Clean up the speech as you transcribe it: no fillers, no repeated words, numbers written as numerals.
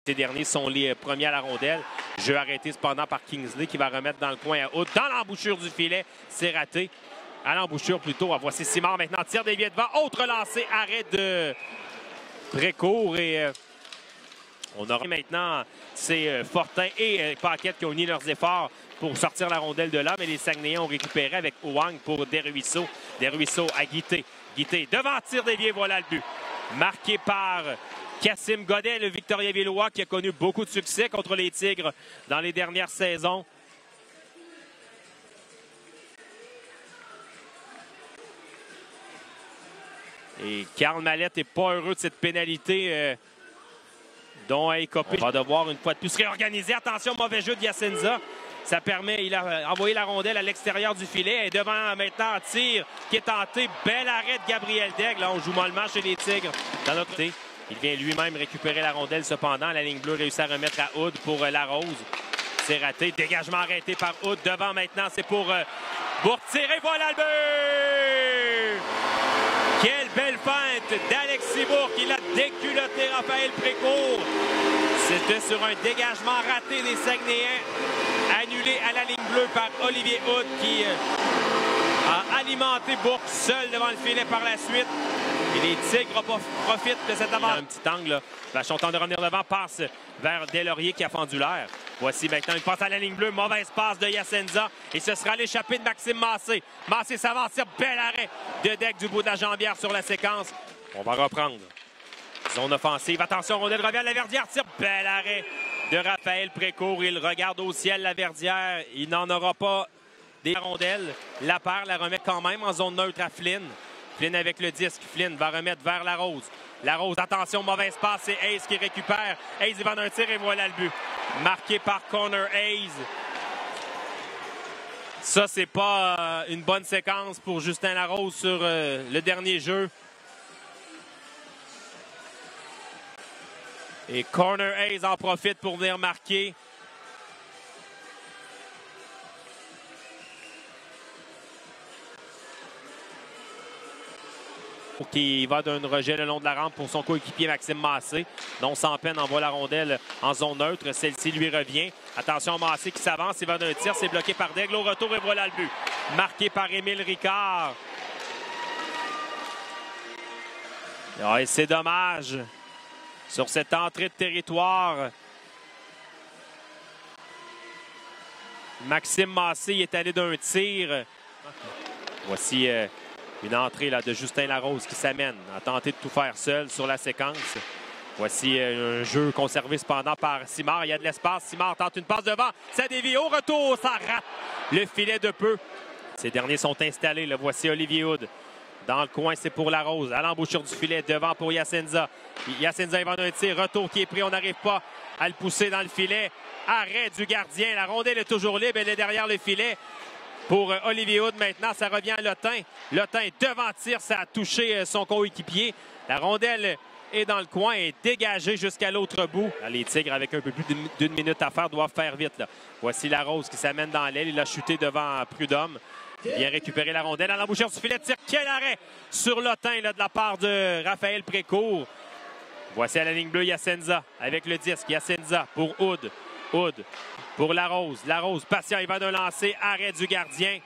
Ces derniers sont les premiers à la rondelle. Jeu arrêté cependant par Kingsley qui va remettre dans le coin à Hood. Dans l'embouchure du filet, c'est raté. À l'embouchure plutôt. Voici Simard maintenant. Tire des pieds devant. Autre lancé. Arrêt de Précourt. Et on aura maintenant c'est Fortin et Paquette qui ont uni leurs efforts pour sortir la rondelle de là. Mais les Saguenayens ont récupéré avec Ouang pour Desruisseaux. Desruisseaux à Guité. Guité devant tir dévié. Voilà le but. Marqué par Cassim Godet, le Victorien-Villois, qui a connu beaucoup de succès contre les Tigres dans les dernières saisons. Et Karl Mallette n'est pas heureux de cette pénalité dont a écopé. On va devoir une fois de plus se réorganiser. Attention, mauvais jeu de Yacenza. Ça permet, il a envoyé la rondelle à l'extérieur du filet. Et devant maintenant un tir qui est tenté. Bel arrêt de Gabriel Daigle. Là, on joue mollement chez les Tigres dans notre côté. Il vient lui-même récupérer la rondelle cependant. La ligne bleue réussit à remettre à Hood pour Larose. C'est raté. Dégagement arrêté par Hood. Devant maintenant, c'est pour tirer. Voilà le but! Quelle belle feinte d'Alexis Bourque. Il a déculotté Raphaël Précourt. C'était sur un dégagement raté des Saguenayens. Annulé à la ligne bleue par Olivier Hood qui a alimenté Bourque seul devant le filet par la suite. Et les Tigres profitent de cet avantage. Un petit angle. Vachon tente de revenir devant. Passe vers Deslauriers qui a fendu l'air. Voici maintenant une passe à la ligne bleue. Mauvaise passe de Yacenza. Et ce sera l'échappée de Maxime Massé. Massé s'avance. Bel arrêt de Daigle du bout de la jambière sur la séquence. On va reprendre. Zone offensive. Attention, rondelle revient à la Verdière. Tire. Bel arrêt de Raphaël Précourt. Il regarde au ciel la Verdière. Il n'en aura pas des rondelles. La paire la remet quand même en zone neutre à Flynn. Flynn avec le disque. Flynn va remettre vers Larose. Larose, attention, mauvaise passe. C'est Hayes qui récupère. Hayes, il va d'un tir et voilà le but. Marqué par Connor Hayes. Ça, c'est pas une bonne séquence pour Justin Larose sur le dernier jeu. Et Connor Hayes en profite pour venir marquer. Qui va d'un rejet le long de la rampe pour son coéquipier Maxime Massé. Non sans peine envoie la rondelle en zone neutre. Celle-ci lui revient. Attention Massé qui s'avance. Il va d'un tir. C'est bloqué par Daigle. Au retour et voilà le but. Marqué par Émile Ricard. Ah, et c'est dommage. Sur cette entrée de territoire. Maxime Massé est allé d'un tir. Voici une entrée là, de Justin Larose qui s'amène à tenter de tout faire seul sur la séquence. Voici un jeu conservé cependant par Simard. Il y a de l'espace. Simard tente une passe devant. Ça dévie au retour. Ça rate le filet de peu. Ces derniers sont installés. Là. Voici Olivier Hood. Dans le coin, c'est pour Larose. À l'embouchure du filet, devant pour Yacenza. Yacenza, il va d'un tir. Retour qui est pris. On n'arrive pas à le pousser dans le filet. Arrêt du gardien. La rondelle est toujours libre. Elle est derrière le filet. Pour Olivier Hood, maintenant, ça revient à Lotin. Lotin devant tir, ça a touché son coéquipier. La rondelle est dans le coin et dégagée jusqu'à l'autre bout. Les Tigres, avec un peu plus d'une minute à faire, doivent faire vite. Là. Voici Larose qui s'amène dans l'aile. Il a chuté devant Prudhomme. Il vient récupérer la rondelle à l'embouchure du filet de tir. Quel arrêt sur Lotin là, de la part de Raphaël Précourt. Voici à la ligne bleue Yacenza avec le disque. Yacenza pour Hood. Hood pour Larose. Larose, patient, il va d'un lancer. Arrêt du gardien.